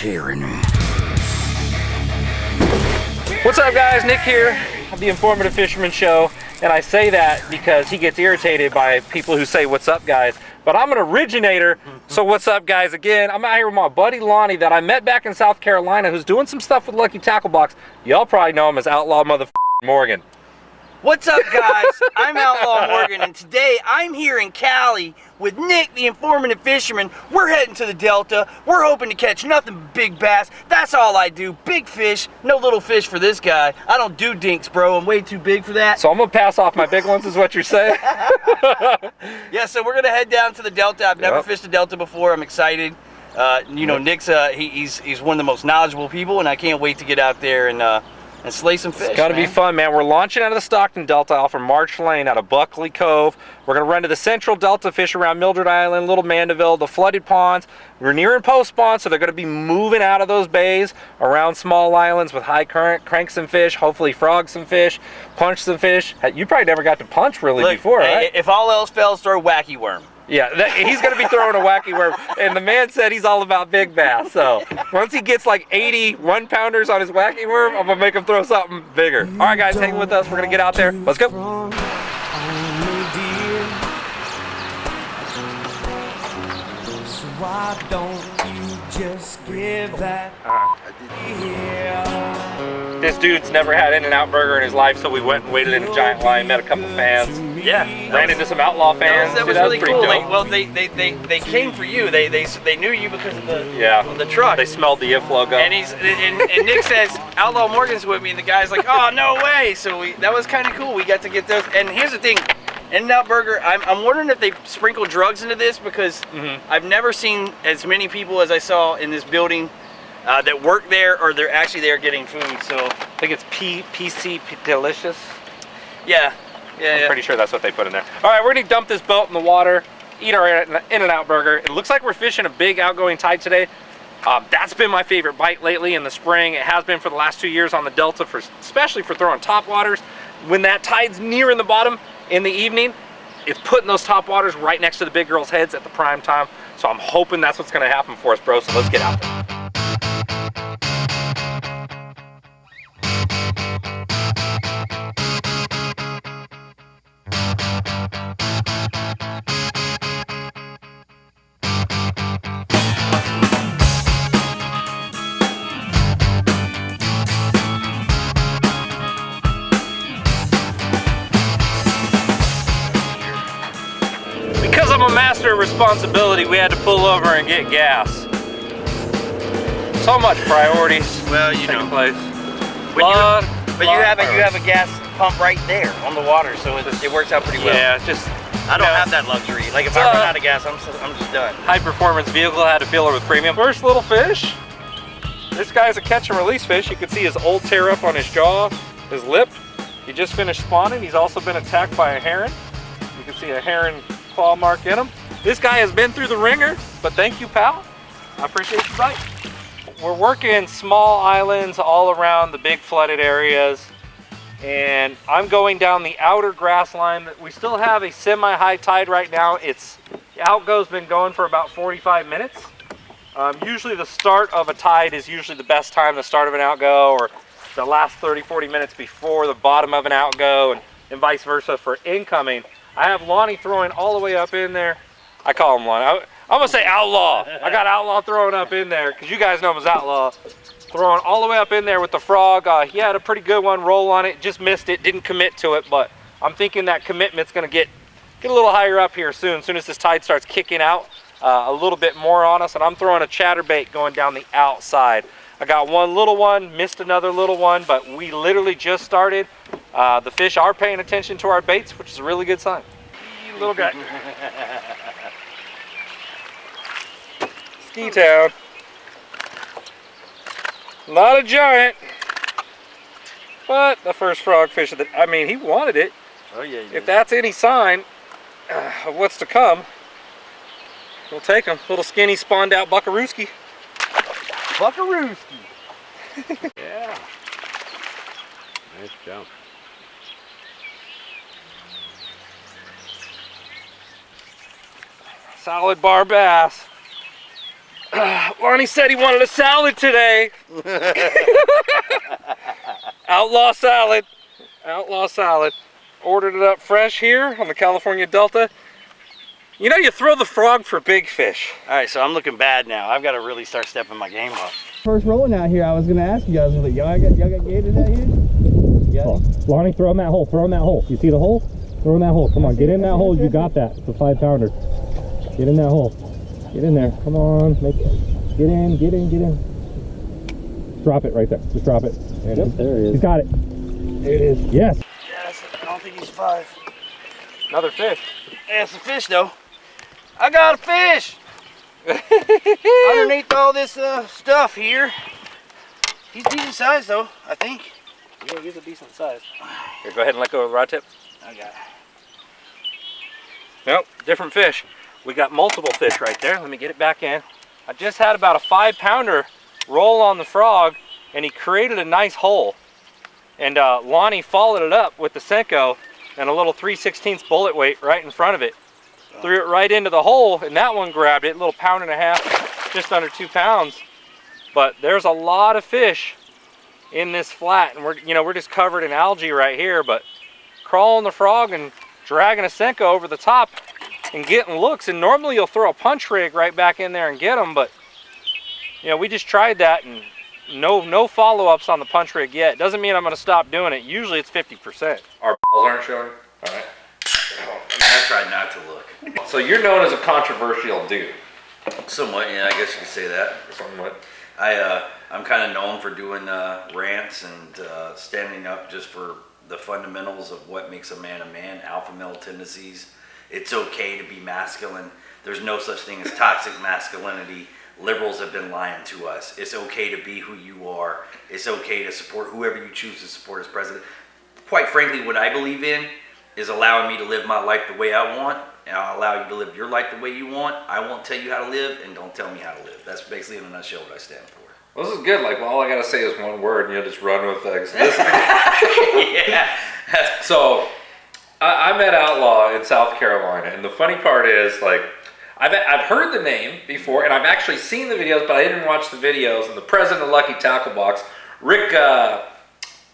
Tyranny. What's up, guys? Nick here of the Informative Fisherman Show, and I say that because he gets irritated by people who say what's up, guys, but I'm an originator. So what's up, guys? Again, I'm out here with my buddy Lonnie that I met back in South Carolina, who's doing some stuff with Lucky Tackle Box. Y'all probably know him as Outlaw Morgan. What's up, guys? I'm Outlaw Morgan, and today I'm here in Cali with Nick, the Informative Fisherman. We're heading to the Delta. We're hoping to catch nothing but big bass. That's all I do. Big fish, no little fish for this guy. I don't do dinks, bro. I'm way too big for that. So I'm gonna pass off my big ones, is what you're saying? Yeah, so we're gonna head down to the Delta. I've never fished the Delta before. I'm excited. You know, Nick's he's one of the most knowledgeable people, and I can't wait to get out there and slay some fish. It's gotta be fun, man. We're launching out of the Stockton Delta off of March Lane out of Buckley Cove. We're gonna run to the central Delta, fish around Mildred Island, Little Mandeville, the flooded ponds. We're nearing post spawn, so they're gonna be moving out of those bays around small islands with high current, crank some fish, hopefully frog some fish, punch some fish. You probably never got to punch really before, right? If all else fails, throw wacky worm. Yeah, he's going to be throwing a wacky worm, and the man said he's all about big bass. So once he gets like 80 1-pounders on his wacky worm, I'm going to make him throw something bigger. All right, guys, hang with us. We're going to get out there. Let's go. So why don't you just give that This dude's never had In-N-Out burger in his life, so we went and waited in a giant line, met a couple fans. Yeah, ran into some Outlaw fans. That was really cool. They came for you. They knew you because of the truck. They smelled the IF logo. And and Nick says Outlaw Morgan's with me, and the guy's like, oh no way. So that was kind of cool. We got to get those. And here's the thing, In-N-Out burger. I'm wondering if they sprinkle drugs into this because I've never seen as many people as I saw in this building that work there, or they're actually there getting food. So I think it's PC Delicious. Yeah. I'm pretty sure that's what they put in there. All right, we're gonna dump this boat in the water, eat our In-N-Out burger. It looks like we're fishing a big outgoing tide today. That's been my favorite bite lately in the spring. It has been for the last 2 years on the Delta, especially for throwing top waters. When that tide's nearing the bottom in the evening, it's putting those top waters right next to the big girls' heads at the prime time. So I'm hoping that's what's gonna happen for us, bro. So let's get out there. Because I'm a master of responsibility, we had to pull over and get gas. So much priorities. Well, you know. Place. But you have a gas pump right there on the water, so it works out pretty well. Yeah, I don't have that luxury. Like if I run out of gas, I'm just done. High performance vehicle, had to fill her with premium. First little fish. This guy's a catch and release fish. You can see his old tear up on his jaw, his lip. He just finished spawning. He's also been attacked by a heron. You can see a heron claw mark in him. This guy has been through the ringer, but thank you, pal. I appreciate the bite. We're working small islands all around the big flooded areas, and I'm going down the outer grass line. We still have a semi-high tide right now. The outgo's been going for about 45 minutes. Usually the start of a tide is usually the best time, the start of an outgo, or the last 30-40 minutes before the bottom of an outgo, and vice versa for incoming. I have Lonnie throwing all the way up in there. I call him Lonnie. I'm gonna say Outlaw. I got Outlaw throwing up in there because you guys know him as Outlaw. Throwing all the way up in there with the frog. He had a pretty good one roll on it, just missed it, didn't commit to it, but I'm thinking that commitment's gonna get a little higher up here soon. As soon as this tide starts kicking out a little bit more on us, and I'm throwing a chatterbait going down the outside. I got one little one, missed another little one, but we literally just started. The fish are paying attention to our baits, which is a really good sign. Little guy. Ski Town. Not a giant, but the first frogfish of I mean, he wanted it. Oh yeah. If that's any sign of what's to come, we'll take him. Little skinny spawned out buckarooski. Buckarooski. Yeah. Nice jump. Solid bar bass. Lonnie said he wanted a salad today. Outlaw salad. Outlaw salad. Ordered it up fresh here on the California Delta. You know, you throw the frog for big fish. All right, so I'm looking bad now. I've got to really start stepping my game up. First rolling out here, I was gonna ask you guys, y'all got gators out here? Oh, Lonnie, throw in that hole. Throw in that hole. You see the hole? Throw in that hole. Come on, get in that hole. You got that. It's a 5-pounder. Get in that hole. Get in there. Come on. Make it. Get in. Get in. Get in. Drop it right there. Just drop it. There it is. There it is. He's got it. There it is. Yes. Yes, I don't think he's 5. Another fish. Yeah, it's a fish though. I got a fish! Underneath all this stuff here. He's decent size though, I think. Yeah, he's a decent size. Here, go ahead and let go of the rod tip. I got it. Nope, different fish. We got multiple fish right there. Let me get it back in. I just had about a 5-pounder roll on the frog, and he created a nice hole. And Lonnie followed it up with the Senko and a little 3/16 bullet weight right in front of it. Threw it right into the hole, and that one grabbed it, a little 1.5 pounds, just under 2 pounds. But there's a lot of fish in this flat, and we're just covered in algae right here. But crawling the frog and dragging a Senko over the top and getting looks, and normally you'll throw a punch rig right back in there and get them, but we just tried that, and no follow-ups on the punch rig yet. Doesn't mean I'm going to stop doing it. Usually it's 50%. Our balls aren't showing. All right. I tried not to look. So you're known as a controversial dude. Somewhat, yeah, I guess you could say that. Somewhat. I'm kind of known for doing rants and standing up just for the fundamentals of what makes a man, alpha male tendencies. It's okay to be masculine. There's no such thing as toxic masculinity. Liberals have been lying to us. It's okay to be who you are. It's okay to support whoever you choose to support as president. Quite frankly, what I believe in is allowing me to live my life the way I want, and I'll allow you to live your life the way you want. I won't tell you how to live, and don't tell me how to live. That's basically in a nutshell what I stand for. Well, this is good. Like, well, all I gotta say is one word, and you'll just run with things. Yeah. So, I met Outlaw in South Carolina, and the funny part is, like, I've heard the name before, and I've actually seen the videos, but I didn't watch the videos. And the president of Lucky Tackle Box, Rick,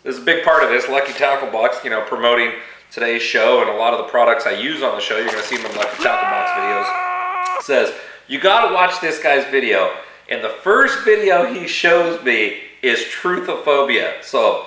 is a big part of this. Lucky Tackle Box, promoting today's show and a lot of the products I use on the show. You're going to see them in Lucky Tackle Box videos. Says, you got to watch this guy's video. And the first video he shows me is Truthaphobia. So,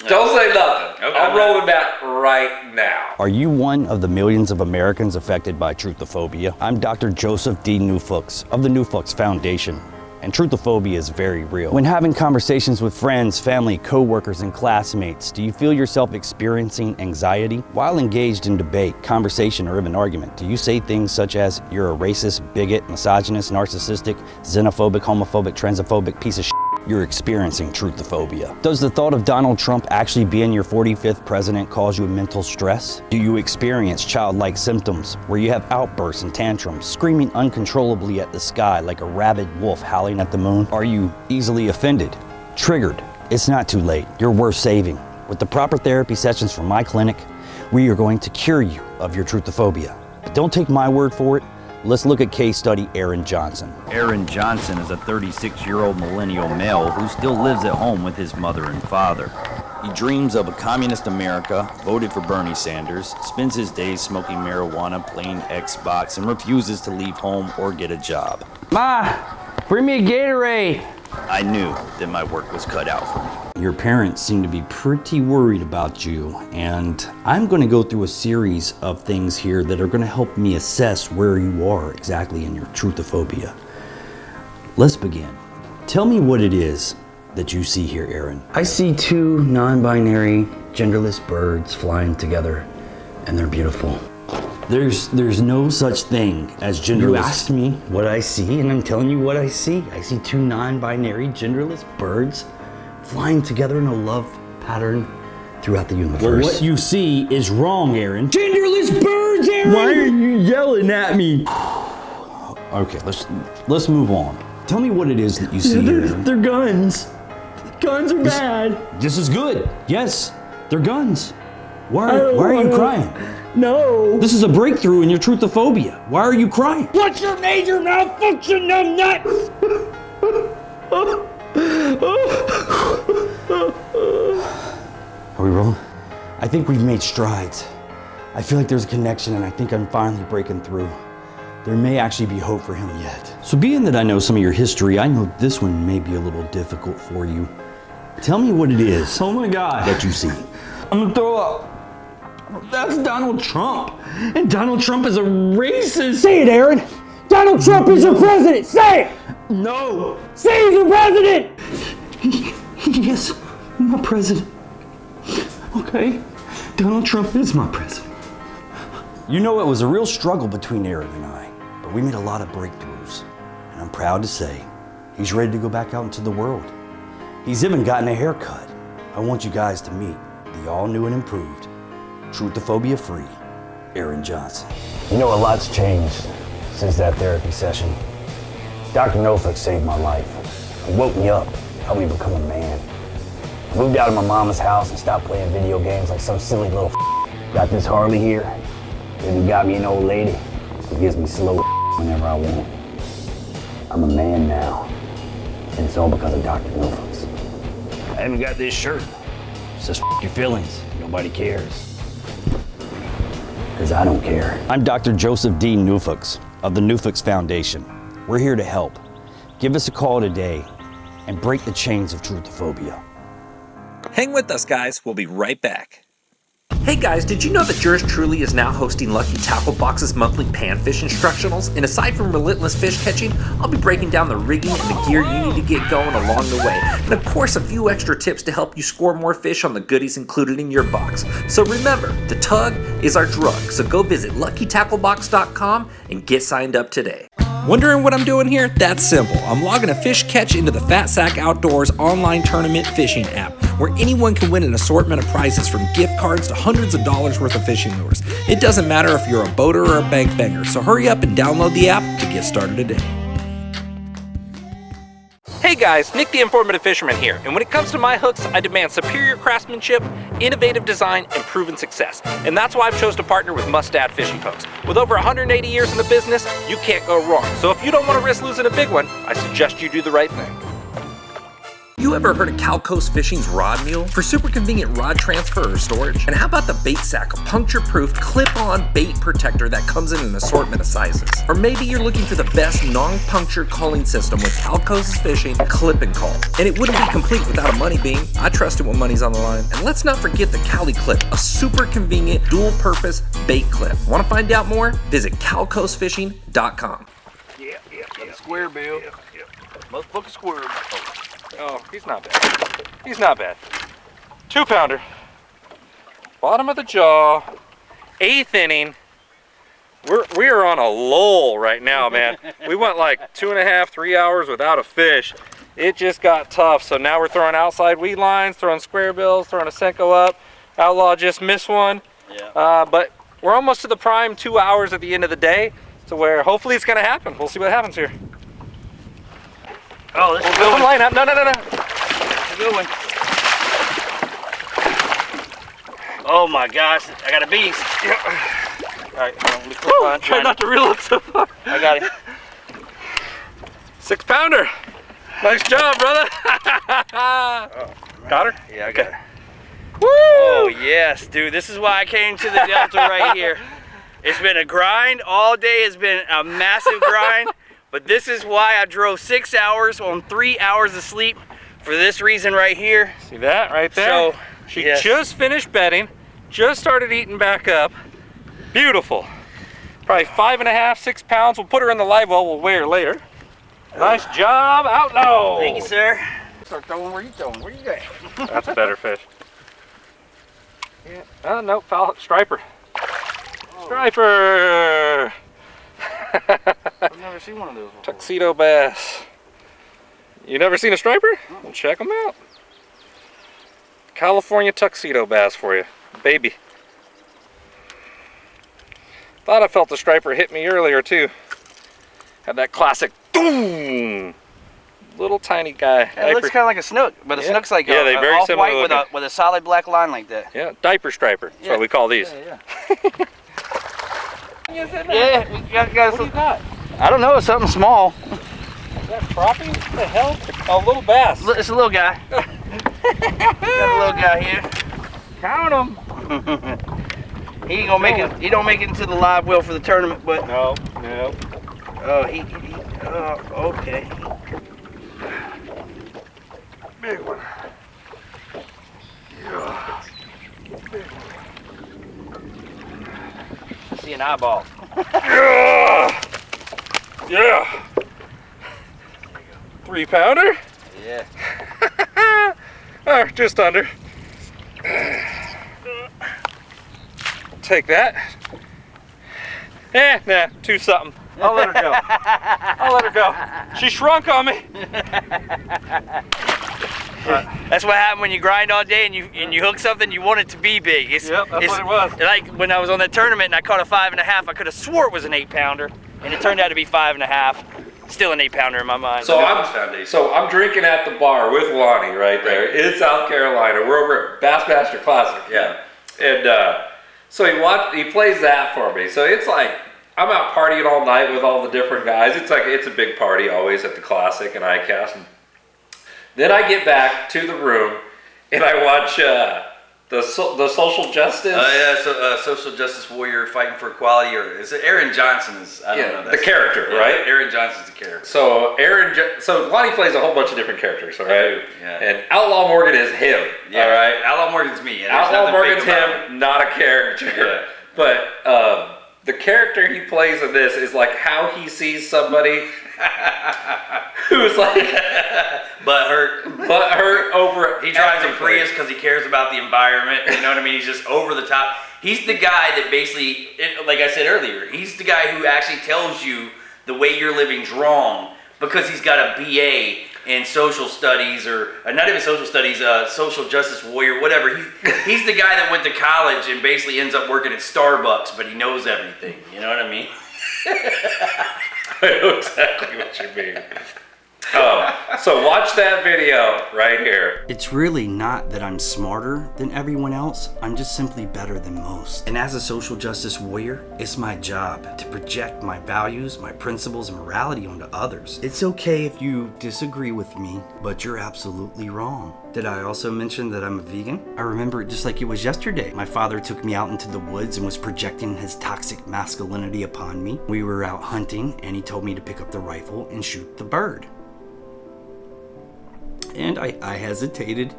don't say nothing. Okay, I'm rolling that right now. Are you one of the millions of Americans affected by Truthaphobia? I'm Dr. Joseph D. Newfuchs of the Newfuchs Foundation, and Truthaphobia is very real. When having conversations with friends, family, co-workers, and classmates, do you feel yourself experiencing anxiety? While engaged in debate, conversation, or even argument, do you say things such as, you're a racist, bigot, misogynist, narcissistic, xenophobic, homophobic, transphobic piece of shit? You're experiencing Truthaphobia. Does the thought of Donald Trump actually being your 45th president cause you mental stress? Do you experience childlike symptoms where you have outbursts and tantrums, screaming uncontrollably at the sky like a rabid wolf howling at the moon? Are you easily offended, triggered? It's not too late. You're worth saving. With the proper therapy sessions from my clinic, we are going to cure you of your Truthaphobia. But don't take my word for it. Let's look at case study Aaron Johnson. Aaron Johnson is a 36-year-old millennial male who still lives at home with his mother and father. He dreams of a communist America, voted for Bernie Sanders, spends his days smoking marijuana, playing Xbox, and refuses to leave home or get a job. Ma, bring me a Gatorade. I knew that my work was cut out for me. Your parents seem to be pretty worried about you, and I'm going to go through a series of things here that are going to help me assess where you are exactly in your Truthaphobia. Let's begin. Tell me what it is that you see here, Aaron. I see two non-binary, genderless birds flying together, and they're beautiful. There's no such thing as genderless. You asked me what I see, and I'm telling you what I see. I see two non-binary, genderless birds flying together in a love pattern throughout the universe. Well, what you see is wrong, Aaron. Genderless birds, Aaron! Why are you yelling at me? Okay, let's move on. Tell me what it is that you see here, Aaron. They're guns. Guns are bad. This is good. Yes, they're guns. Why are you crying? No. This is a breakthrough in your truthaphobia. Why are you crying? What's your major malfunction, numbnuts? Are we rolling? I think we've made strides. I feel like there's a connection, and I think I'm finally breaking through. There may actually be hope for him yet. So being that I know some of your history, I know this one may be a little difficult for you. Tell me what it is. Oh my God. That you see. I'm gonna throw up. That's Donald Trump. And Donald Trump is a racist. Say it, Aaron. Donald Trump is your president. Say it. No. Say he's your president. Yes, my president. Okay. Donald Trump is my president. You know, it was a real struggle between Aaron and I, but we made a lot of breakthroughs. And I'm proud to say, he's ready to go back out into the world. He's even gotten a haircut. I want you guys to meet the all-new and improved, Truthaphobia-free Aaron Johnson. You know, a lot's changed since that therapy session. Dr. Nofuk saved my life. He woke me up, helped me become a man. I moved out of my mama's house and stopped playing video games like some silly little Got this Harley here. Even got me an old lady who gives me slow whenever I want. I'm a man now, and it's all because of Dr. Nofuk's. I even got this shirt. It says your feelings, nobody cares. Because I don't care. I'm Dr. Joseph D. Newfuchs of the Newfuchs Foundation. We're here to help. Give us a call today and break the chains of truthaphobia. Hang with us, guys. We'll be right back. Hey guys, did you know that yours truly is now hosting Lucky Tackle Box's monthly panfish instructionals? And aside from relentless fish catching, I'll be breaking down the rigging and the gear you need to get going along the way. And of course, a few extra tips to help you score more fish on the goodies included in your box. So remember, the tug is our drug. So go visit LuckyTackleBox.com and get signed up today. Wondering what I'm doing here? That's simple. I'm logging a fish catch into the Fat Sack Outdoors online tournament fishing app, where anyone can win an assortment of prizes from gift cards to hundreds of dollars worth of fishing lures. It doesn't matter if you're a boater or a bank banger, so hurry up and download the app to get started today. Hey guys, Nick the Informative Fisherman here, and when it comes to my hooks, I demand superior craftsmanship, innovative design, and proven success. And that's why I've chosen to partner with Mustad Fishing Hooks. With over 180 years in the business, you can't go wrong. So if you don't want to risk losing a big one, I suggest you do the right thing. You ever heard of Calcoast Fishing's Rod Mule for super convenient rod transfer or storage? And how about the Bait Sack, a puncture-proof, clip-on bait protector that comes in an assortment of sizes? Or maybe you're looking for the best non-puncture culling system with Calcoast Fishing Clip and Call. And it wouldn't be complete without a money beam. I trust it when money's on the line. And let's not forget the Cali Clip, a super convenient dual-purpose bait clip. Want to find out more? Visit calcoastfishing.com. Yeah. Square bill. Motherfucking square. Oh, he's not bad. He's not bad. 2-pounder. Bottom of the jaw. 8th inning. We are on a lull right now, man. We went like 2.5, 3 hours without a fish. It just got tough. So now we're throwing outside weed lines, throwing square bills, throwing a Senko up. Outlaw just missed one. Yeah. But we're almost to the prime 2 hours at the end of the day, to where hopefully it's gonna happen. We'll see what happens here. Oh, this is a We'll good one. line up. No. That's a good one. Oh my gosh, I got a beast. All right, hold on, let me clip on. Try not to reel it so far. I got it. 6-pounder. Nice job, brother. Got her? Yeah, I got her. Woo! Oh yes, dude. This is why I came to the Delta right here. It's been a grind. All day has been a massive grind. But this is why I drove 6 hours on 3 hours of sleep for this reason right here. See that right there? So, she yes. just finished bedding, just started eating back up. Beautiful. Probably 5.5, 6 pounds. We'll put her in the live well. We'll weigh her later. Nice job, Outlaw. Thank you, sir. Start throwing where you throwing. Where you at? That's a better fish. Yeah. Oh, no, foul striper. Striper. I've never seen one of those before. Tuxedo bass. You never seen a striper? Well, check them out. California tuxedo bass for you, baby. Thought I felt the striper hit me earlier too. Had that classic boom. Little tiny guy. It looks kind of like a snook, but a snook's like yeah, very similar off-white with a solid black line like that. Yeah, diaper striper. That's what we call these. Yeah. is in there? Yeah, we got What do you got? I don't know, something small. Is that crappie? What the hell? A little bass. It's a little guy. Got a little guy here. Count him. He ain't gonna make it. He don't make it into the live well for the tournament, but No. oh, okay. Big one. I see an eyeball. Yeah. 3 pounder? Yeah. Just under. Take that. Nah, 2 something. I'll let her go. She shrunk on me. That's what happened when you grind all day and you hook something. You want it to be big. It's What it was. like when I was on that tournament and I caught a 5.5. I could have swore it was an 8 pounder, and it turned out to be 5.5. Still an 8 pounder in my mind. So I'm drinking at the bar with Lonnie right there in South Carolina. We're over at Bassmaster Classic. Yeah. And so he plays that for me. So it's like I'm out partying all night with all the different guys. It's a big party always at the Classic and ICAST. And then I get back to the room and I watch the social justice. Social justice warrior fighting for equality, or is it Aaron Johnson? I don't know. The character, right? Aaron Johnson's the character. So so Lonnie plays a whole bunch of different characters, all right? Yeah. And Outlaw Morgan is him, Yeah. all right? Outlaw Morgan's me. Yeah, Outlaw Morgan's him, not a character. Yeah. But the character he plays in this is like how he sees somebody who's like But hurt over. He drives a Prius because he cares about the environment. You know what I mean? He's just over the top. He's the guy that basically, like I said earlier, he's the guy who actually tells you the way you're living's wrong because he's got a BA in social studies or not even social studies, social justice warrior, whatever. He's the guy that went to college and basically ends up working at Starbucks, but he knows everything. You know what I mean? I know exactly what you mean. So watch that video right here. It's really not that I'm smarter than everyone else, I'm just simply better than most. And as a social justice warrior, it's my job to project my values, my principles, and morality onto others. It's okay if you disagree with me, but you're absolutely wrong. Did I also mention that I'm a vegan? I remember it just like it was yesterday. My father took me out into the woods and was projecting his toxic masculinity upon me. We were out hunting and he told me to pick up the rifle and shoot the bird. And I hesitated,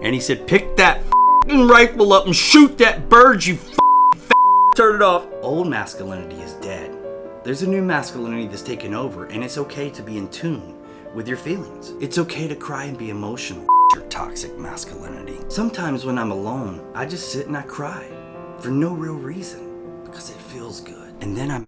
and he said, pick that f***ing rifle up and shoot that bird, you turn it off. Old masculinity is dead. There's a new masculinity that's taken over, and it's okay to be in tune with your feelings. It's okay to cry and be emotional, your toxic masculinity. Sometimes when I'm alone, I just sit and I cry for no real reason, because it feels good. And then I'm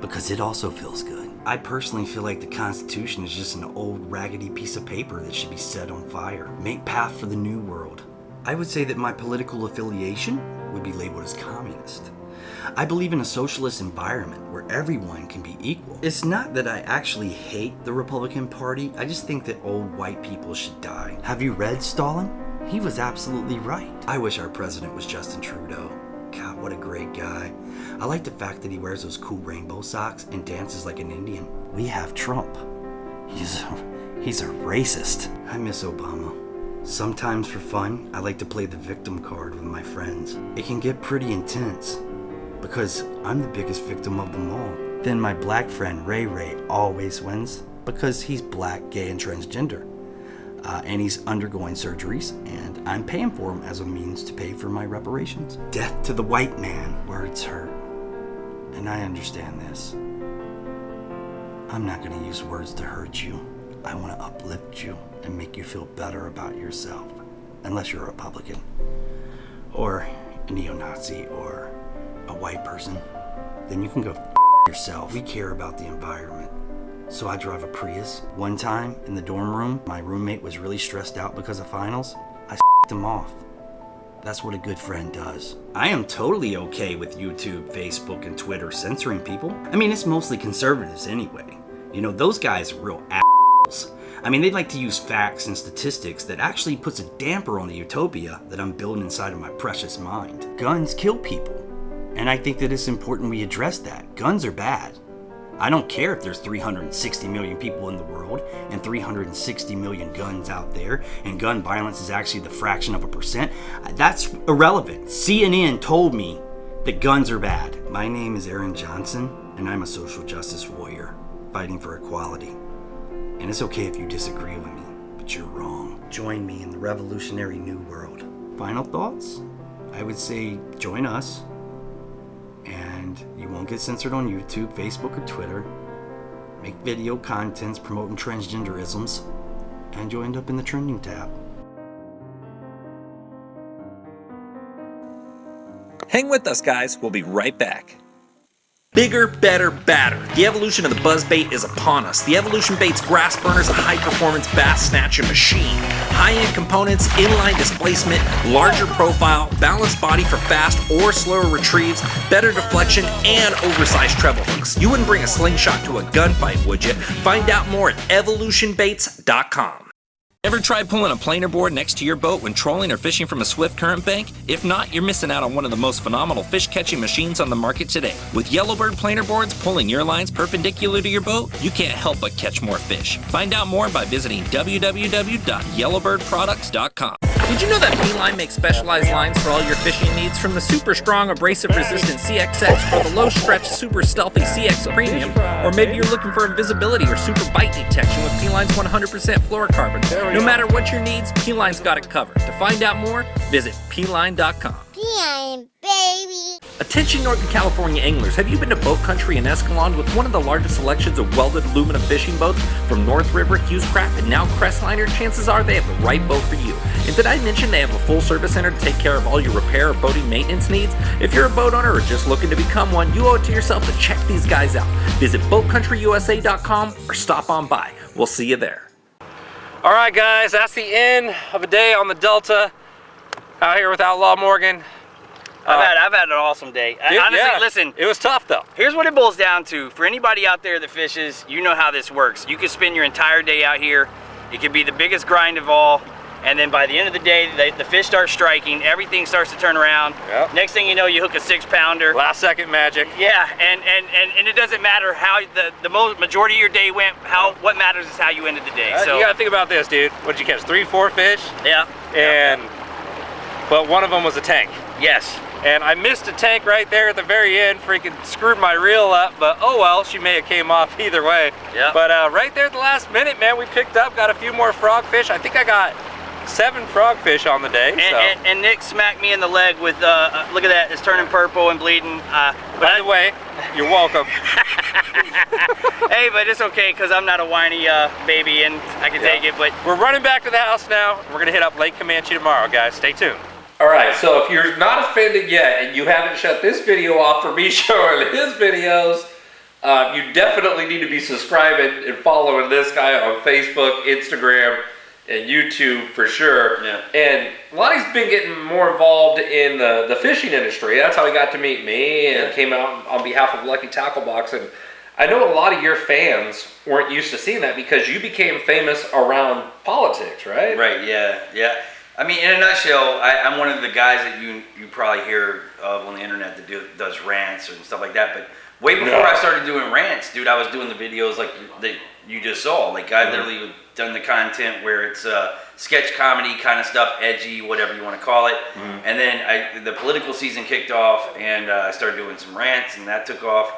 because it also feels good. I personally feel like the Constitution is just an old raggedy piece of paper that should be set on fire. Make path for the new world. I would say that my political affiliation would be labeled as communist. I believe in a socialist environment where everyone can be equal. It's not that I actually hate the Republican Party, I just think that old white people should die. Have you read Stalin? He was absolutely right. I wish our president was Justin Trudeau. God, what a great guy. I like the fact that he wears those cool rainbow socks and dances like an Indian. We have Trump. He's a racist. I miss Obama. Sometimes for fun, I like to play the victim card with my friends. It can get pretty intense because I'm the biggest victim of them all. Then my black friend Ray Ray always wins because he's black, gay, and transgender. And he's undergoing surgeries, and I'm paying for him as a means to pay for my reparations. Death to the white man. Words hurt. And I understand this. I'm not going to use words to hurt you. I want to uplift you and make you feel better about yourself. Unless you're a Republican, or a neo-Nazi, or a white person. Then you can go f*** yourself. We care about the environment. So I drive a Prius. One time in the dorm room, my roommate was really stressed out because of finals. I f***ed him off. That's what a good friend does. I am totally okay with YouTube, Facebook, and Twitter censoring people. I mean, it's mostly conservatives anyway. You know, those guys are real assholes. I mean, they like to use facts and statistics that actually puts a damper on the utopia that I'm building inside of my precious mind. Guns kill people. And I think that it's important we address that. Guns are bad. I don't care if there's 360 million people in the world and 360 million guns out there, and gun violence is actually the fraction of a percent. That's irrelevant. CNN told me that guns are bad. My name is Aaron Johnson, and I'm a social justice warrior fighting for equality. And it's okay if you disagree with me, but you're wrong. Join me in the revolutionary new world. Final thoughts? I would say join us, and you won't get censored on YouTube, Facebook, or Twitter. Make video contents promoting transgenderisms, and you'll end up in the trending tab. Hang with us, guys. We'll be right back. Bigger, better, badder. The evolution of the buzzbait is upon us. The Evolution Baits Grass Burner is a high-performance bass snatcher machine. High-end components, inline displacement, larger profile, balanced body for fast or slower retrieves, better deflection, and oversized treble hooks. You wouldn't bring a slingshot to a gunfight, would you? Find out more at evolutionbaits.com. Ever tried pulling a planer board next to your boat when trolling or fishing from a swift current bank? If not, you're missing out on one of the most phenomenal fish catching machines on the market today. With Yellowbird planer boards pulling your lines perpendicular to your boat, you can't help but catch more fish. Find out more by visiting www.yellowbirdproducts.com. Did you know that P-Line makes specialized lines for all your fishing needs, from the super strong abrasive resistant CXX or the low stretch super stealthy CX Premium? Or maybe you're looking for invisibility or super bite detection with P-Line's 100% fluorocarbon. No matter what your needs, P-Line's got it covered. To find out more, visit P-Line.com. P-Line, baby. Attention Northern California anglers, have you been to Boat Country in Escalon with one of the largest selections of welded aluminum fishing boats from North River, Hughescraft, and now Crestliner? Chances are they have the right boat for you. And did I mention they have a full service center to take care of all your repair or boating maintenance needs? If you're a boat owner or just looking to become one, you owe it to yourself to check these guys out. Visit BoatCountryUSA.com or stop on by. We'll see you there. All right, guys, that's the end of a day on the Delta. Out here with Outlaw Morgan. I've had an awesome day. Honestly, yeah, listen. It was tough, though. Here's what it boils down to. For anybody out there that fishes, you know how this works. You can spend your entire day out here. It can be the biggest grind of all. And then by the end of the day, the fish start striking. Everything starts to turn around. Yep. Next thing you know, you hook a 6-pounder. Last second magic. Yeah, and it doesn't matter how the majority of your day went. What matters is how you ended the day. So you gotta think about this, dude. What did you catch? 3-4 fish? Yeah. But one of them was a tank. Yes. And I missed a tank right there at the very end. Freaking screwed my reel up, but oh well, she may have came off either way. Yeah. But right there at the last minute, man, we picked up, got a few more frogfish. I think I got 7 frogfish on the day. And Nick smacked me in the leg with, look at that, it's turning purple and bleeding. By the way, you're welcome. Hey, but it's okay, because I'm not a whiny baby and I can take it. But we're running back to the house now. We're gonna hit up Lake Camanche tomorrow, guys. Stay tuned. All right, so if you're not offended yet and you haven't shut this video off for me showing his videos, you definitely need to be subscribing and following this guy on Facebook, Instagram, and YouTube for sure. Yeah. And Lonnie's been getting more involved in the fishing industry. That's how he got to meet me and came out on behalf of Lucky Tackle Box. And I know a lot of your fans weren't used to seeing that because you became famous around politics, right? Right, yeah. I mean, in a nutshell, I'm one of the guys that you probably hear of on the internet that does rants and stuff like that. But way before I started doing rants, dude, I was doing the videos like that you just saw. Like I literally done the content where it's sketch comedy kind of stuff, edgy, whatever you want to call it. And then the political season kicked off, and I started doing some rants, and that took off.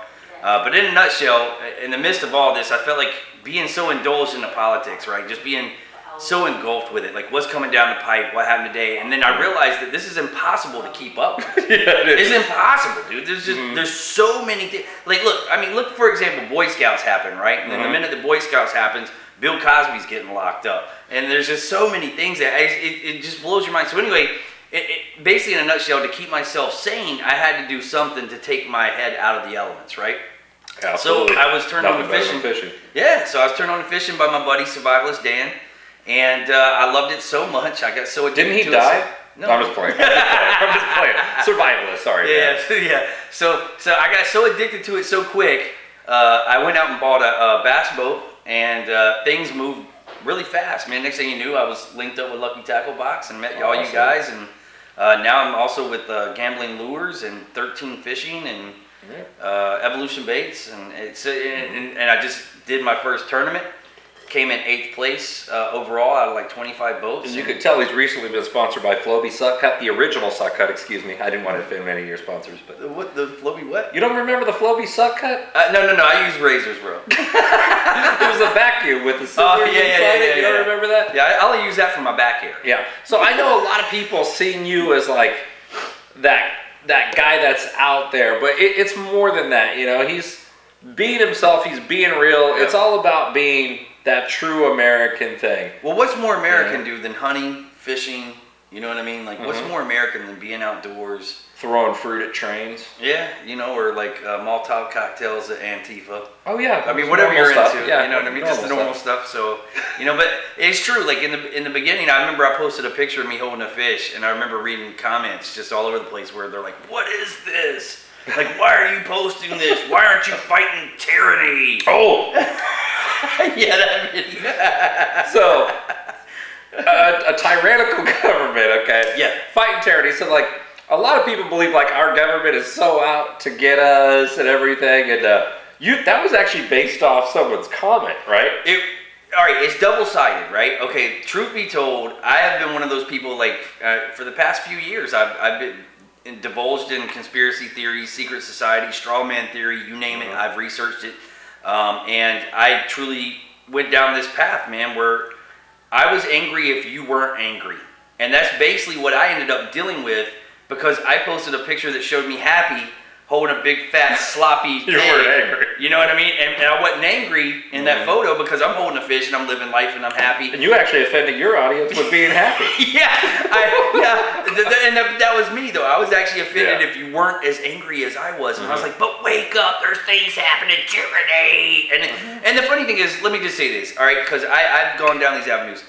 But in a nutshell, in the midst of all this, I felt like being so indulged in the politics, right? Just being so engulfed with it, like what's coming down the pipe, what happened today, and then I realized that this is impossible to keep up with. It's impossible, dude. There's just there's so many things. Like look for example, Boy Scouts happen, right? And then the minute the Boy Scouts happens, Bill Cosby's getting locked up, and there's just so many things that it just blows your mind. So anyway, basically in a nutshell, to keep myself sane, I had to do something to take my head out of the elements, right? Absolutely. So I was turned on to fishing. Yeah, so I was turned on to fishing by my buddy Survivalist Dan. And I loved it so much. I got so addicted to it. Didn't he die? No. I'm just playing. I'm just playing. Survivalist, sorry. Yeah. So I got so addicted to it so quick, I went out and bought a bass boat, and things moved really fast, man. Next thing you knew, I was linked up with Lucky Tackle Box and met all you guys, and Now I'm also with Gambling Lures and 13 Fishing and Evolution Baits, and and I just did my first tournament. Came in 8th place overall out of like 25 boats. And you could tell he's recently been sponsored by Floby Suck Cut, the original Suck Cut, excuse me. I didn't want to offend any of your sponsors, but the Floby what? You don't remember the Floby Suck Cut? No, I use razors, bro. It was a vacuum with the scissors inside it. You don't remember that? Yeah, I'll use that for my back hair. Yeah. So I know a lot of people seeing you as like that guy that's out there, but it's more than that. You know, he's being himself. He's being real. It's all about being that true American thing. Well, what's more American, dude, than hunting, fishing? You know what I mean? Like, what's more American than being outdoors? Throwing fruit at trains. Yeah, you know, or like Molotov cocktails at Antifa. Oh yeah. I mean, whatever you're stuff. into. Yeah, you know what I mean? Just the normal stuff. So, you know, but it's true. Like in the beginning, I remember I posted a picture of me holding a fish, and I remember reading comments just all over the place where they're like, "What is this? Like, why are you posting this? Why aren't you fighting tyranny?" Oh. Yeah, that video. So, a tyrannical government, okay? Yeah. Fighting tyranny. So, like, a lot of people believe, like, our government is so out to get us and everything. And that was actually based off someone's comment, right? All right, it's double-sided, right? Okay, truth be told, I have been one of those people, like, for the past few years, I've been divulged in conspiracy theories, secret society, straw man theory, you name it, I've researched it. And I truly went down this path, man, where I was angry if you weren't angry. And that's basically what I ended up dealing with, because I posted a picture that showed me happy holding a big fat sloppy You weren't angry. You know what I mean? And I wasn't angry in that photo because I'm holding a fish and I'm living life and I'm happy. And you actually offended your audience with being happy. That was me though. I was actually offended if you weren't as angry as I was. And I was like, but wake up, there's things happening, tyranny. And the funny thing is, let me just say this, all right? Because I've gone down these avenues.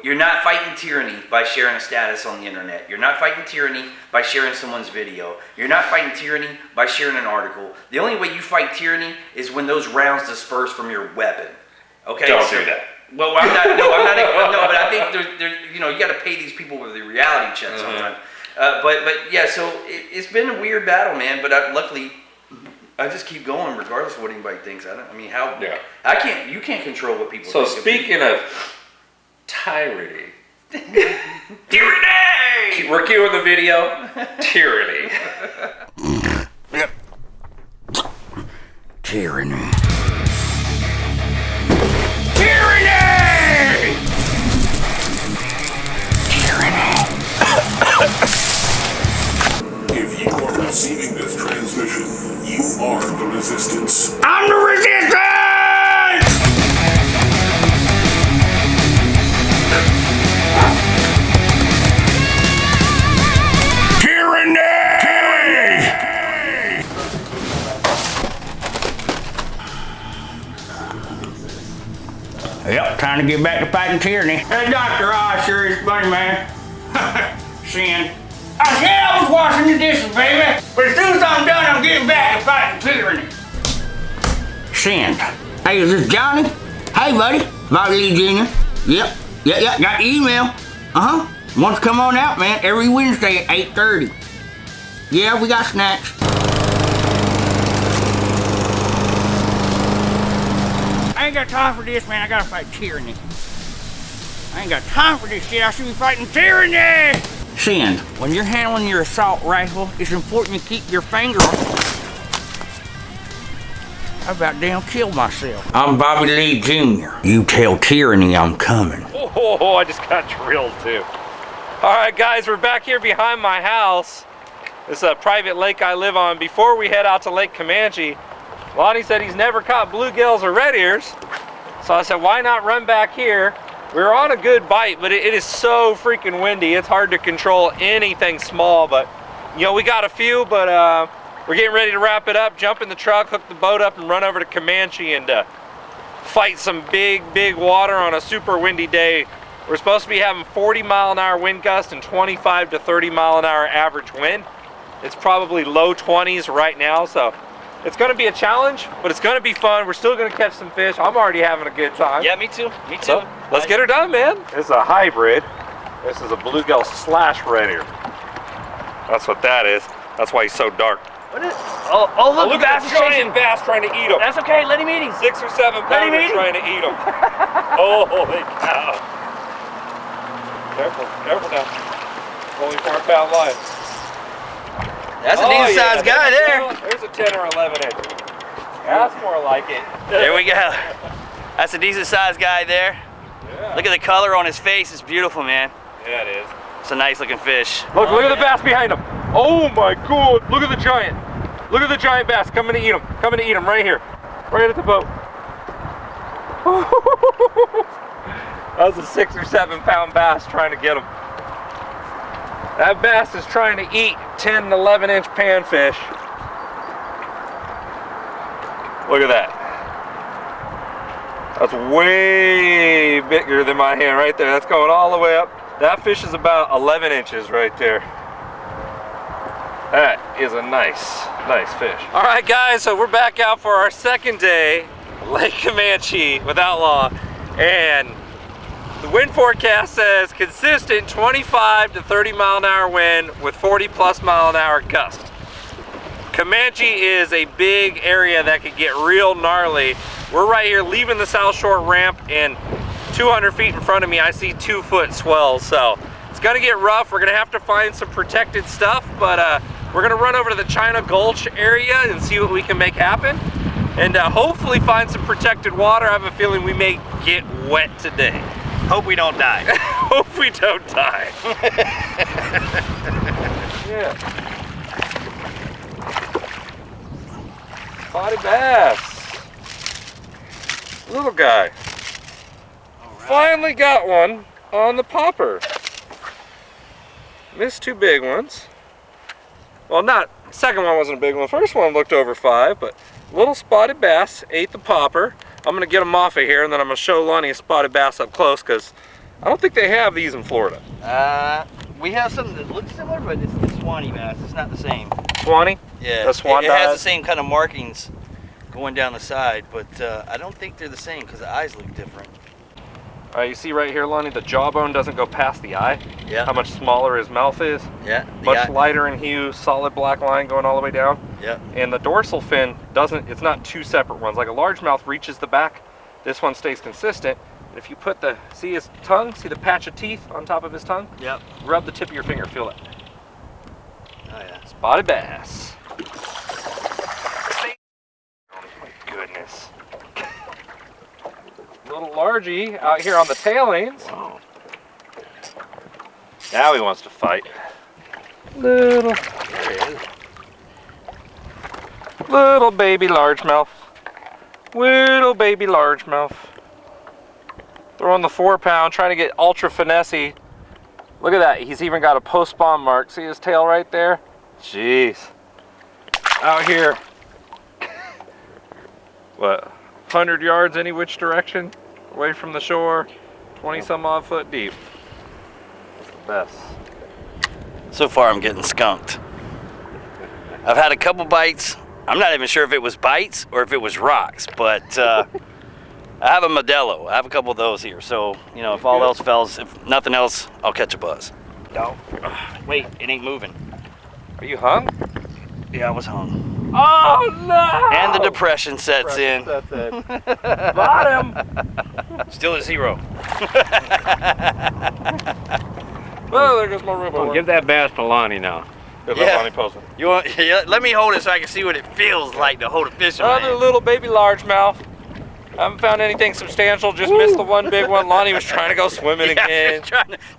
You're not fighting tyranny by sharing a status on the internet. You're not fighting tyranny by sharing someone's video. You're not fighting tyranny by sharing an article. The only way you fight tyranny is when those rounds disperse from your weapon. Okay? Don't do that. Well, I'm not. No, but I think there's you know, you got to pay these people with the reality check sometimes. But yeah, so it's been a weird battle, man. But luckily, I just keep going regardless of what anybody thinks. You can't control what people think. So speaking of tyranny. Tyranny! We're cueing the video. Tyranny. Yep. Tyranny. Tyranny! If you are receiving this transmission, you are the resistance. I'm the resistance! Yep, time to get back to fighting tyranny. Hey, Doctor, I sure is funny, man. Sin. I said I was washing the dishes, baby. But as soon as I'm done, I'm getting back to fighting tyranny. Sin. Hey, is this Johnny? Hey, buddy. Bobby Lee Jr. Yep. Got the email. Why don't you come on out, man? Every Wednesday at 8:30. Yeah, we got snacks. I ain't got time for this, man. I gotta fight tyranny. I ain't got time for this shit. I should be fighting tyranny! Sin, when you're handling your assault rifle, it's important you keep your finger on. I about damn killed myself. I'm Bobby Lee Jr. You tell tyranny I'm coming. Oh, I just got drilled too. All right, guys, we're back here behind my house. This is a private lake I live on. Before we head out to Lake Camanche, Lonnie said he's never caught bluegills or red ears. So I said, why not run back here? We were on a good bite, but it is so freaking windy. It's hard to control anything small, but you know, we got a few, but we're getting ready to wrap it up, jump in the truck, hook the boat up and run over to Camanche and fight some big water on a super windy day. We're supposed to be having 40-mile-an-hour wind gust and 25 to 30-mile-an-hour average wind. It's probably low 20s right now, so it's gonna be a challenge, but it's gonna be fun. We're still gonna catch some fish. I'm already having a good time. Yeah, me too. Me too. So, let's get her done, man. This is a hybrid. This is a bluegill slash red ear. That's what that is. That's why he's so dark. What is? Oh, look, Look the at bass the is chasing. giant bass trying to eat him. That's okay. Let him eat him. 6 or 7 Let him pounders eat him. trying to eat him. Holy cow. Careful, careful now. Only 4-pound line. That's a decent sized guy there. There's a 10 or 11 inch. That's more like it. There we go. That's a decent sized guy there. Yeah. Look at the color on his face. It's beautiful, man. Yeah, it is. It's a nice looking fish. Look at the bass behind him. Oh my god, look at the giant. Look at the giant bass coming to eat him. Coming to eat him right here. Right at the boat. That was a 6 or 7 pound bass trying to get him. That bass is trying to eat 10 and 11 inch panfish. Look at that. That's way bigger than my hand right there. That's going all the way up. That fish is about 11 inches right there. That is a nice fish. All right, guys, so we're back out for our second day, Lake Camanche with Outlaw, and the wind forecast says consistent 25 to 30 mile an hour wind with 40 plus mile an hour gust. Camanche is a big area that could get real gnarly. We're right here leaving the South Shore ramp, and 200 feet in front of me I see 2-foot swells, so it's gonna get rough. We're gonna have to find some protected stuff, but we're gonna run over to the China Gulch area and see what we can make happen, and hopefully find some protected water. I have a feeling we may get wet today. Hope we don't die. Hope we don't die. Yeah. Spotted bass. Little guy. Finally got one on the popper. Missed 2 big ones. Well, second one wasn't a big one. First one looked over 5, but little spotted bass ate the popper. I'm gonna get them off of here, and then I'm gonna show Lonnie a spotted bass up close, because I don't think they have these in Florida. We have something that looks similar, but it's the Swanee bass. It's not the same. Swanee? Yeah, the swan it has dive? the same kind of markings going down the side, but I don't think they're the same because the eyes look different. All right, you see right here, Lonnie, the jawbone doesn't go past the eye. Yeah. How much smaller his mouth is. Yeah. Much lighter in hue, solid black line going all the way down. Yeah. And the dorsal fin it's not 2 separate ones. Like a largemouth reaches the back, this one stays consistent. And if you put see his tongue, see the patch of teeth on top of his tongue? Yep. Rub the tip of your finger, feel it. Oh yeah. Spotted bass. Oh my goodness. Little largy out here on the tailings. Wow. Now he wants to fight. Little baby largemouth. Little baby largemouth. Throwing the 4-pound, trying to get ultra finessey. Look at that, he's even got a post-spawn mark. See his tail right there? Jeez. Out here. What, 100 yards any which direction? Away from the shore, 20 some odd foot deep. That's the best. So far I'm getting skunked. I've had a couple bites. I'm not even sure if it was bites or if it was rocks, but I have a Modelo. I have a couple of those here. So, you know, if all else fails, if nothing else, I'll catch a buzz. No. Wait, it ain't moving. Are you hung? Yeah, I was hung. Oh no! And the depression sets in. Got him! Still at 0. Oh, there goes my rubber. Give that bass to Lonnie now. Yeah. Lonnie posting. You want? Yeah, let me hold it so I can see what it feels like to hold a fish in my Another hand. little baby largemouth. I haven't found anything substantial, just missed the one big one. Lonnie was trying to go swimming again.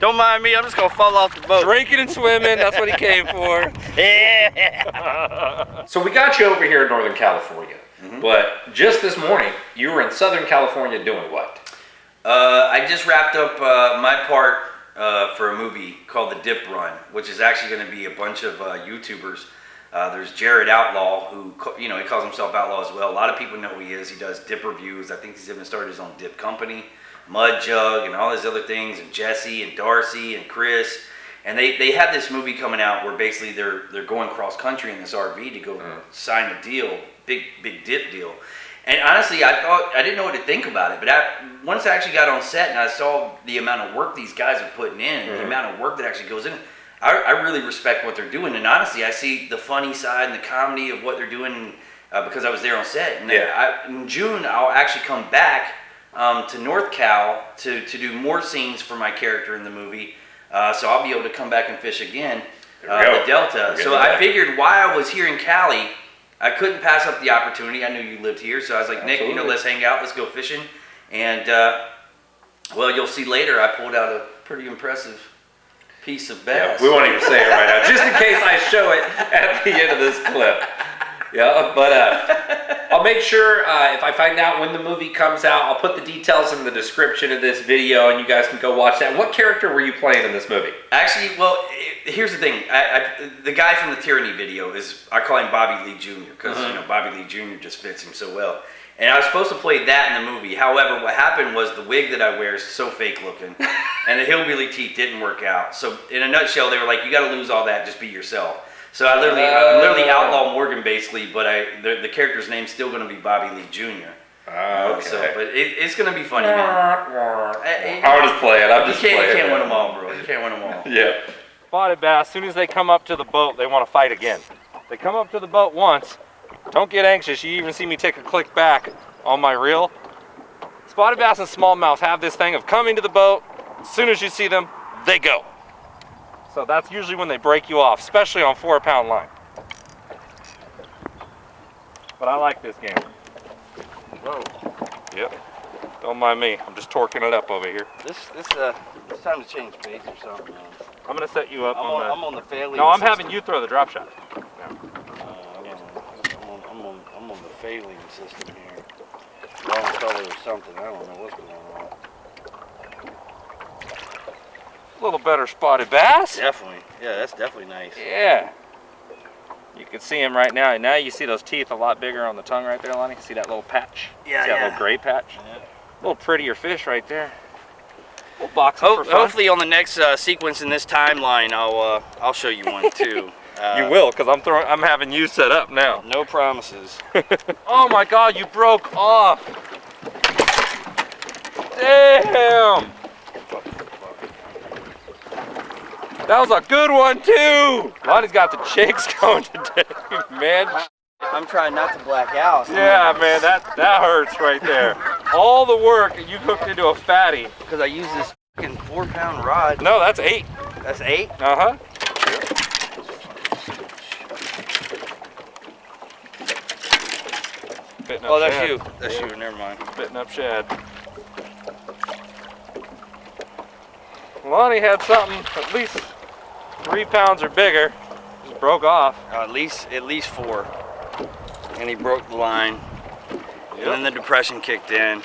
Don't mind me, I'm just gonna fall off the boat. Drinking and swimming, that's what he came for. Yeah. So we got you over here in Northern California, but just this morning, you were in Southern California doing what? I just wrapped up my part for a movie called The Dip Run, which is actually gonna be a bunch of YouTubers. There's Jared Outlaw, who, you know, he calls himself Outlaw as well. A lot of people know who he is. He does dip reviews. I think he's even started his own dip company, Mud Jug, and all these other things, and Jesse and Darcy and Chris. And they have this movie coming out where basically they're going cross country in this RV to go sign a deal, big dip deal. And honestly, I didn't know what to think about it. But once I actually got on set and I saw the amount of work these guys are putting in, and the amount of work that actually goes in, I really respect what they're doing. And honestly, I see the funny side and the comedy of what they're doing because I was there on set. And in June, I'll actually come back to North Cal to do more scenes for my character in the movie. So I'll be able to come back and fish again, the Delta. So I figured while I was here in Cali, I couldn't pass up the opportunity. I knew you lived here, so I was like, Nick, let's hang out, let's go fishing. And well, you'll see later, I pulled out a pretty impressive piece of bass. Yeah, we won't even say it right now, just in case I show it at the end of this clip. Yeah, but I'll make sure if I find out when the movie comes out, I'll put the details in the description of this video, and you guys can go watch that. What character were you playing in this movie? Actually, well, here's the thing. The guy from the Tyranny video I call him Bobby Lee Jr. because Bobby Lee Jr. just fits him so well. And I was supposed to play that in the movie. However, what happened was the wig that I wear is so fake looking, and the hillbilly teeth didn't work out. So in a nutshell, they were like, "You got to lose all that, just be yourself." So I'm literally Outlaw Morgan basically, but the character's name's still going to be Bobby Lee Jr. Okay. So, but it's going to be funny, man. I'm just playing. You can't win them all, bro. You can't win them all. Yeah. Spotted bass, as soon as they come up to the boat, they want to fight again. They come up to the boat once. Don't get anxious. You even see me take a click back on my reel. Spotted bass and smallmouth have this thing of coming to the boat. As soon as you see them, they go. So that's usually when they break you off, especially on 4-pound line. But I like this game. Whoa. Yep. Don't mind me. I'm just torquing it up over here. It's time to change baits or something, man. I'm gonna set you up I'm on the failing. No, I'm having you throw the drop shot. I'm on the failing system here. Wrong color or something. I don't know what's going on. A little better spotted bass. Definitely. Yeah, that's definitely nice. Yeah. You can see him right now. Now you see those teeth a lot bigger on the tongue right there, Lonnie. See that little patch? Yeah, see that little gray patch? Yeah. A little prettier fish right there. We'll box him for fun. Hopefully on the next sequence in this timeline, I'll show you one too. You will, because I'm having you set up now. No promises. Oh my God, you broke off. Damn. That was a good one too. Lonnie's got the shakes going today, man. I'm trying not to black out. Yeah, man, that hurts right there. All the work you hooked into a fatty. Because I use this fucking 4-pound rod. No, that's 8. That's 8? Uh-huh. Oh, that's you. That's you. Never mind. Spitting up shad. Lonnie had something at least 3 pounds or bigger. Just broke off. At least 4. And he broke the line. Yep. And then the depression kicked in.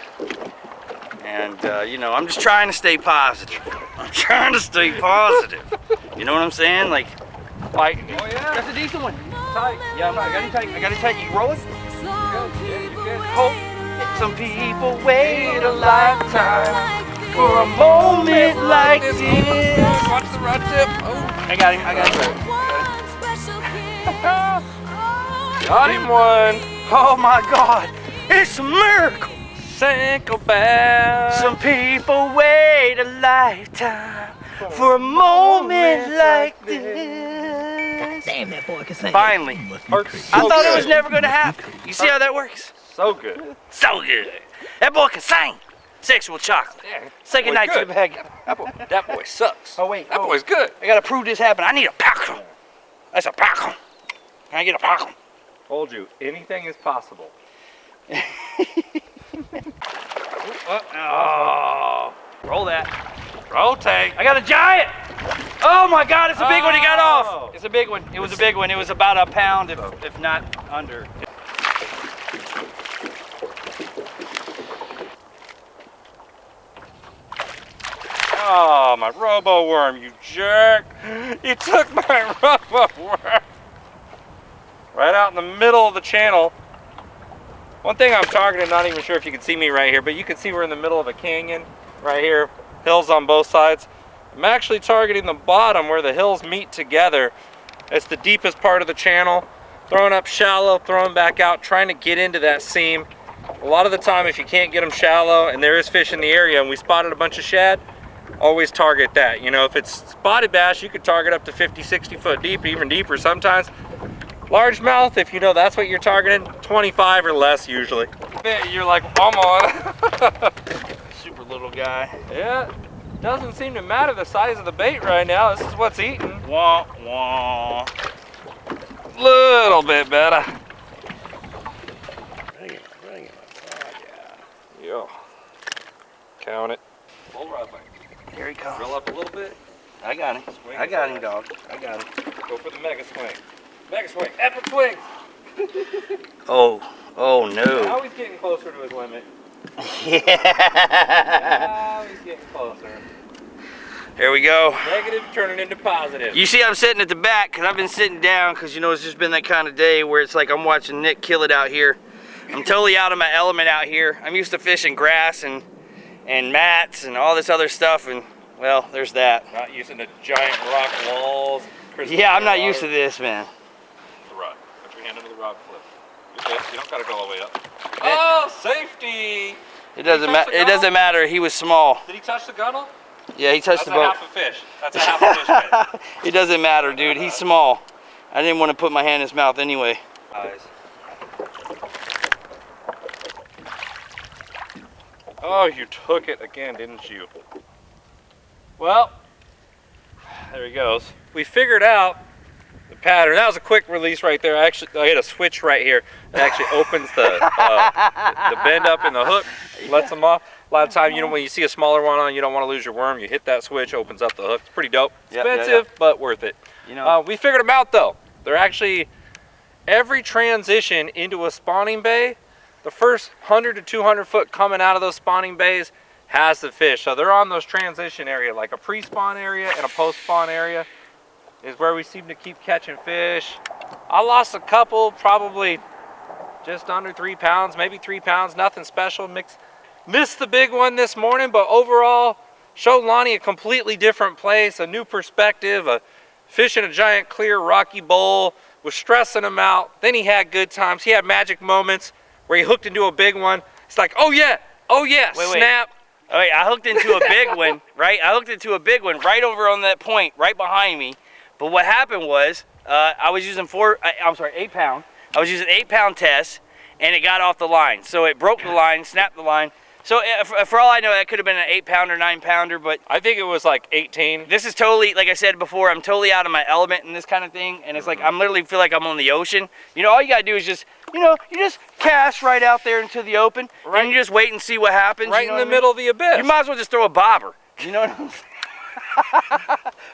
And I'm just trying to stay positive. I'm trying to stay positive. You know what I'm saying? Like fighting. Oh yeah. That's a decent one. Tight. Yeah, I got it tight. You roll it? Hope some people wait a lifetime for a moment like this. Watch the rod tip. Oh. I got him. Got him one. Oh my God. It's a miracle. Sank a bass. Some people wait a lifetime for a moment like this. Damn, that boy can sing. Finally. I thought it was never going to happen. You see how that works? So good. So good. That boy can sing. Sexual chocolate. Yeah, say goodnight to the bag. That boy sucks. Oh, wait. That boy's good. I got to prove this happened. I need a packle. That's a packle. Can I get a packle? Told you, anything is possible. Oh. Roll that. Rotate. I got a giant. Oh my God, it's a big one. He got off. It's a big one. It was a big one. It was about a pound, if not under. Oh, my robo worm, you jerk. You took my robo worm. Right out in the middle of the channel. One thing I'm targeting, not even sure if you can see me right here, but you can see we're in the middle of a canyon right here, hills on both sides. I'm actually targeting the bottom where the hills meet together. It's the deepest part of the channel. Throwing up shallow, throwing back out, trying to get into that seam. A lot of the time, if you can't get them shallow and there is fish in the area, and we spotted a bunch of shad, always target that. You know, if it's spotted bass, you could target up to 50, 60 foot deep, even deeper sometimes. Largemouth, if you know that's what you're targeting, 25 or less usually. You're like, I'm on. Super little guy. Yeah, doesn't seem to matter the size of the bait right now. This is what's eating. Wah, wah. Little bit better. Bring it. Oh, yeah. Yo. Count it. Full rod bite. Here he comes. Roll up a little bit. I got him. Swing I got him, his dog. I got him. Go for the mega swing. Mega swing. Epic swing. Oh no. Now he's getting closer to his limit. Yeah. Now he's getting closer. Here we go. Negative turning into positive. You see I'm sitting at the back because I've been sitting down because, you know, it's just been that kind of day where it's like I'm watching Nick kill it out here. I'm totally out of my element out here. I'm used to fishing grass and mats and all this other stuff, and well, there's that. Not using the giant rock walls. Yeah, I'm not used to this, man. The rod. Put your hand under the rod, flip. Okay, you don't gotta go all the way up. Oh, safety! It doesn't matter. It doesn't matter. He was small. Did he touch the gunnel? Yeah, he touched the boat. That's a half a fish. That's a half a fish. It doesn't matter, dude. He's small. I didn't want to put my hand in his mouth anyway. Eyes. Oh, you took it again, didn't you? Well, there he goes. We figured out the pattern. That was a quick release right there. I hit a switch right here. It actually opens the bend up in the hook, lets them off. A lot of time, you know, when you see a smaller one on, you don't want to lose your worm. You hit that switch, opens up the hook. It's pretty dope. Expensive, but worth it. You know, we figured them out though. They're actually every transition into a spawning bay. The first 100 to 200 foot coming out of those spawning bays has the fish. So they're on those transition area, like a pre-spawn area and a post-spawn area is where we seem to keep catching fish. I lost a couple, probably just under 3 pounds, maybe 3 pounds, nothing special. Missed the big one this morning, but overall showed Lonnie a completely different place, a new perspective, a fish in a giant clear rocky bowl, was stressing him out. Then he had good times. He had magic moments where he hooked into a big one. It's like, oh yeah, snap. Wait, I hooked into a big one, right? I hooked into a big one right over on that point, right behind me. But what happened was, I was using 8 pound. I was using 8 pound test, and it got off the line. So it broke the line, snapped the line. So for all I know, that could have been an 8 pounder, 9 pounder, but I think it was like 18. This is totally, like I said before, I'm totally out of my element in this kind of thing, and it's like I'm literally feel like I'm on the ocean. You know, all you gotta do is just, you know, you just cast right out there into the open, right, and you just wait and see what happens. Right, you know, in the middle of the abyss. You might as well just throw a bobber. You know what I'm saying?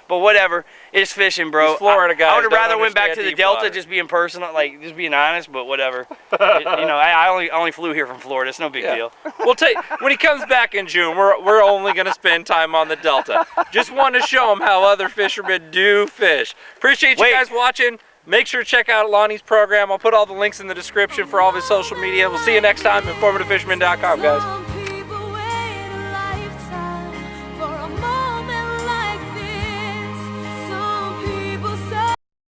But whatever, it's fishing, bro. These Florida guys I would have rather went back to the Delta, just being personal, like just being honest. But whatever, you know, I only flew here from Florida. It's no big deal. We'll take when he comes back in June. We're only gonna spend time on the Delta. Just want to show him how other fishermen do fish. Appreciate you guys watching. Make sure to check out Lonnie's program. I'll put all the links in the description for all of his social media. We'll see you next time. InformativeFisherman.com, guys.